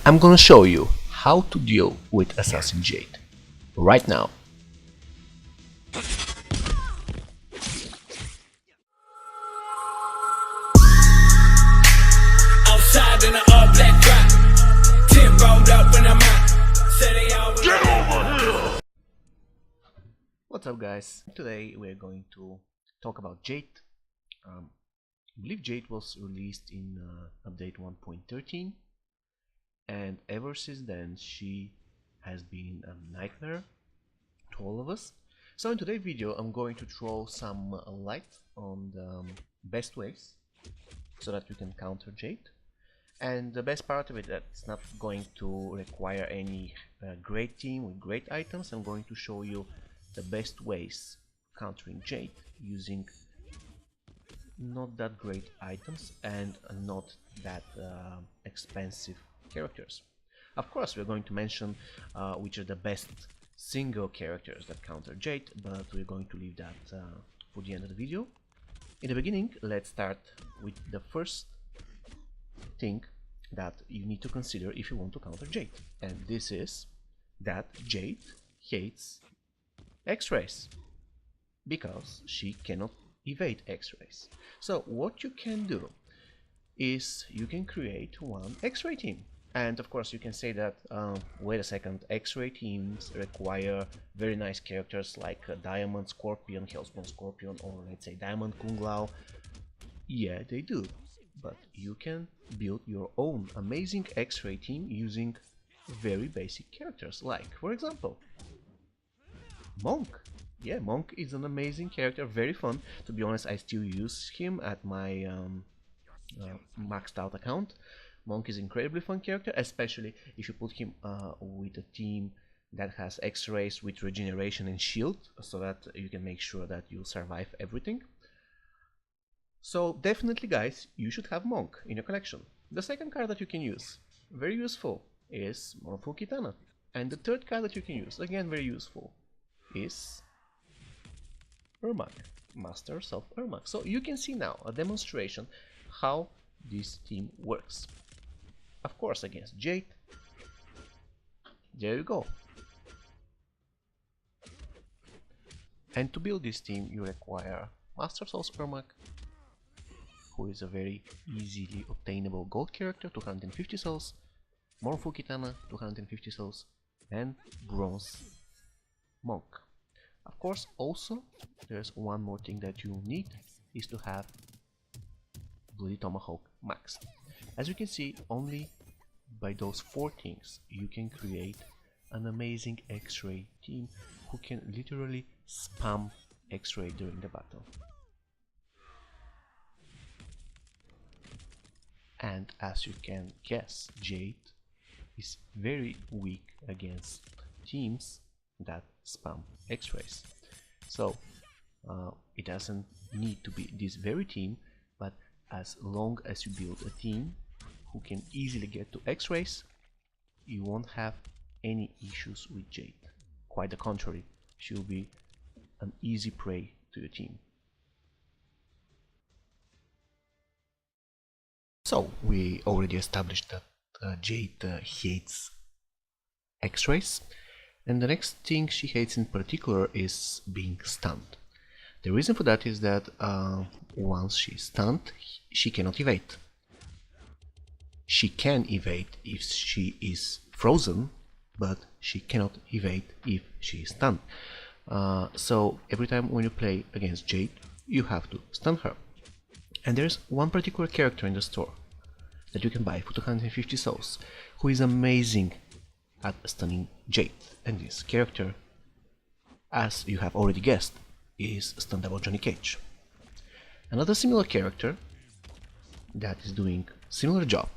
I'm gonna show you how to deal with Assassin Jade right now. Outside in an all black drop, 10 rolled up when I'm out. Say they always get over here. What's up, guys? Today we're going to talk about Jade. I believe Jade was released in update 1.13, and ever since then she has been a nightmare to all of us. So in today's video I'm going to throw some light on the best ways so that we can counter Jade. And the best part of it, that it's not going to require any great team with great items. I'm going to show you the best ways countering Jade using not that great items and not that expensive characters. Of course, we're going to mention which are the best single characters that counter Jade, but we're going to leave that for the end of the video. In the beginning, let's start with the first thing that you need to consider if you want to counter Jade, and this is that Jade hates X-rays because she cannot evade X-rays. So what you can do is you can create one X-ray team, and of course you can say that wait a second, X-ray teams require very nice characters like Diamond Scorpion, Hellspawn Scorpion, or let's say Diamond Kung Lao. Yeah, they do, but you can build your own amazing X-ray team using very basic characters, like for example Monk. Yeah, Monk is an amazing character, very fun. To be honest, I still use him at my maxed out account. Monk is an incredibly fun character, especially if you put him with a team that has X-rays with regeneration and shield, so that you can make sure that you survive everything. So definitely, guys, you should have Monk in your collection. The second card that you can use, very useful, is Morpho Kitana. And the third card that you can use, again very useful, is Ermac, Masters of Ermac. So you can see now a demonstration how this team works. Of course, against Jade, there you go. And to build this team you require Masters of Ermac, who is a very easily obtainable gold character, 250 souls, Morpho Kitana, 250 souls, and Bronze Monk. Of course, also there's one more thing that you need, is to have Bloody Tomahawk maxed. As you can see, only by those four things you can create an amazing X-ray team who can literally spam X-ray during the battle. And as you can guess, Jade is very weak against teams that spam X-rays. So it doesn't need to be this very team, but as long as you build a team who can easily get to X-rays, you won't have any issues with Jade. Quite the contrary, she'll be an easy prey to your team. So we already established that Jade hates X-rays, and the next thing she hates in particular is being stunned. The reason for that is that once she's stunned, she cannot evade. She can evade if she is frozen, but she cannot evade if she is stunned. So every time when you play against Jade, you have to stun her. And there's one particular character in the store that you can buy for 250 souls, who is amazing at stunning Jade. And this character, as you have already guessed, is Stundable Johnny Cage. Another similar character that is doing similar job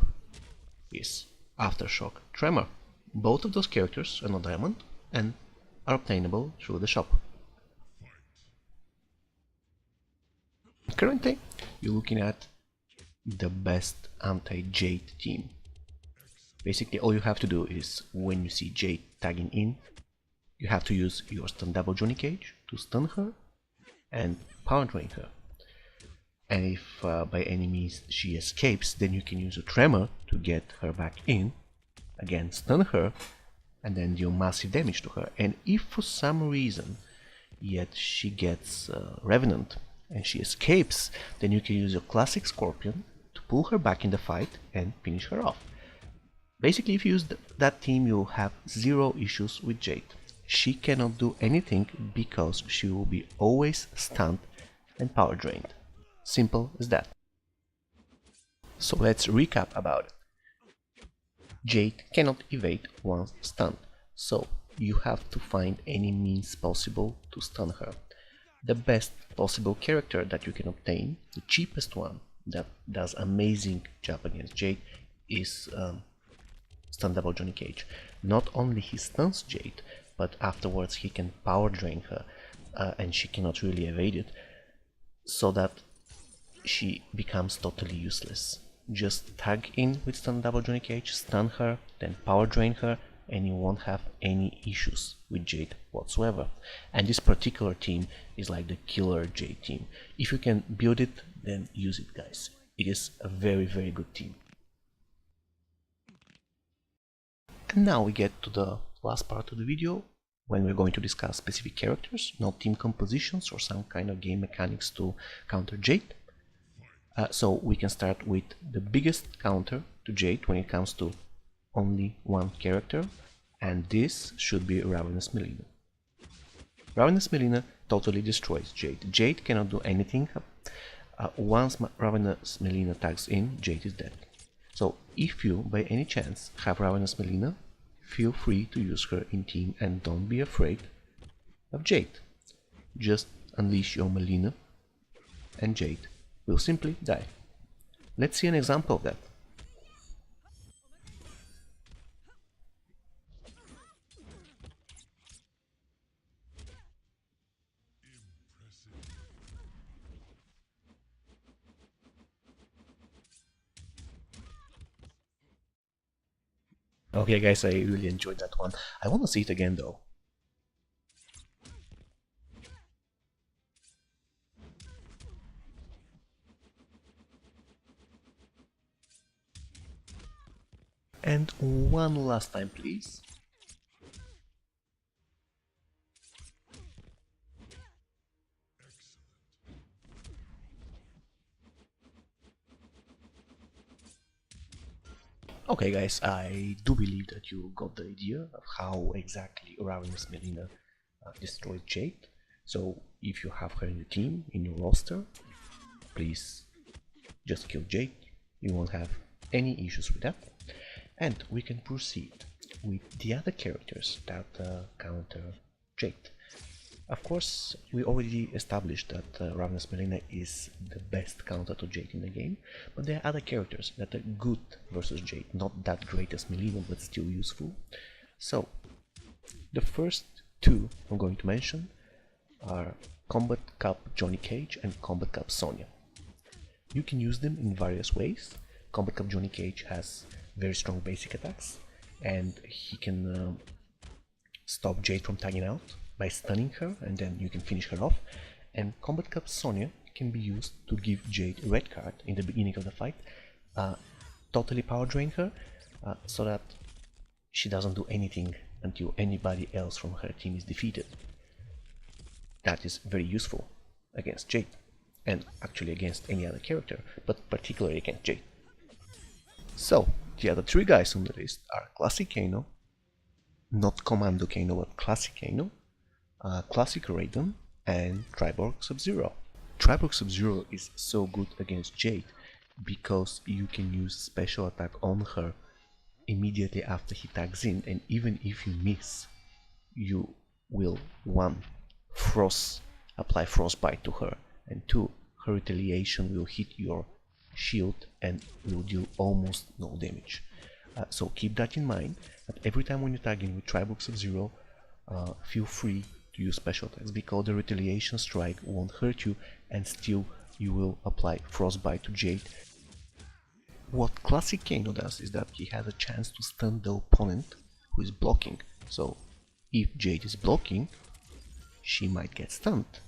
is Aftershock Tremor. Both of those characters are not diamond and are obtainable through the shop. Currently, you're looking at the best anti-Jade team. Basically, all you have to do is, when you see Jade tagging in, you have to use your Stundable Johnny Cage to stun her and power drain her. And if by any means she escapes, then you can use a Tremor to get her back in again stun her and then deal massive damage to her. And if for some reason yet she gets Revenant and she escapes, then you can use your classic Scorpion to pull her back in the fight and finish her off. Basically, if you use that team, you'll have zero issues with Jade. She cannot do anything because she will be always stunned and power drained. Simple as that. So let's recap about it. Jade cannot evade once stunned, so you have to find any means possible to stun her. The best possible character that you can obtain, the cheapest one that does amazing job against Jade, is Stun Double Johnny Cage. Not only he stuns Jade, but afterwards he can power drain her and she cannot really evade it, so that she becomes totally useless. Just tag in with Stun Double Johnny Cage, stun her, then power drain her, and you won't have any issues with Jade whatsoever. And this particular team is like the killer Jade team. If you can build it, then use it, guys. It is a very good team. And now we get to the last part of the video, when we're going to discuss specific characters, not team compositions or some kind of game mechanics to counter Jade. So we can start with the biggest counter to Jade when it comes to only one character, and this should be Ravenous Melina. Ravenous Melina totally destroys Jade. Jade cannot do anything. Once Ravenous Melina tags in, Jade is dead. So if you by any chance have Ravenous Melina, feel free to use her in team and don't be afraid of Jade. Just unleash your Melina and Jade will simply die. Let's see an example of that. Okay guys, I really enjoyed that one. I want to see it again though. And one last time, please. Okay guys, I do believe that you got the idea of how exactly Ravenous Melina destroyed Jade. So if you have her in your team, in your roster, please just kill Jade. You won't have any issues with that. And we can proceed with the other characters that counter Jade. Of course, we already established that Ravenous Melina is the best counter to Jade in the game, but there are other characters that are good versus Jade, not that great as Melina, but still useful. So, the first two I'm going to mention are Combat Cup Johnny Cage and Combat Cup Sonya. You can use them in various ways. Combat Cup Johnny Cage has very strong basic attacks, and he can stop Jade from tagging out by stunning her, and then you can finish her off. And Combat Cup Sonya can be used to give Jade a red card in the beginning of the fight, totally power drain her, so that she doesn't do anything until anybody else from her team is defeated. That is very useful against Jade, and actually against any other character, but particularly against Jade. So, the other three guys on the list are Classic Kano, not Commando Kano, but Classic Kano, Classic Raiden, and Triborg Sub-Zero. Triborg Sub-Zero is so good against Jade because you can use special attack on her immediately after he tags in, and even if you miss, you will 1. Apply frostbite to her, and 2. Her retaliation will hit your shield and will deal almost no damage. So keep that in mind, that every time when you tag in with Triborg Sub-Zero, feel free to use special attacks, because the retaliation strike won't hurt you and still you will apply frostbite to Jade. What Classic Kano does is that he has a chance to stun the opponent who is blocking. So if Jade is blocking, she might get stunned.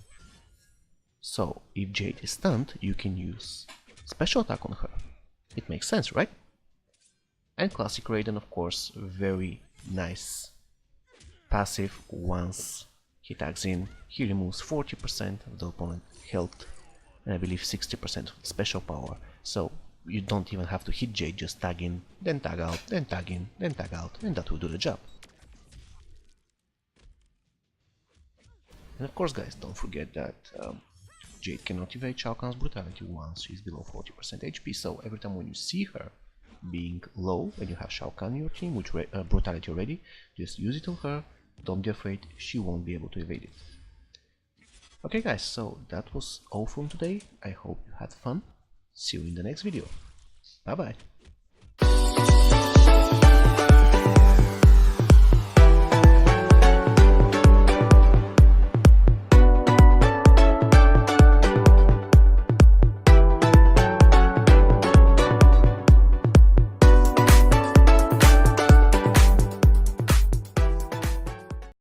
So if Jade is stunned, you can use special attack on her. It makes sense, right? And Classic Raiden, of course, very nice passive. Once he tags in, he removes 40% of the opponent's health and I believe 60% of the special power. So you don't even have to hit Jade, just tag in, then tag out, then tag in, then tag out, and that will do the job. And of course, guys, don't forget that Jade cannot evade Shao Kahn's brutality once she's below 40% HP, so every time when you see her being low and you have Shao Kahn in your team with brutality already, just use it on her, don't be afraid, she won't be able to evade it. Okay guys, so that was all from today. I hope you had fun. See you in the next video. Bye bye.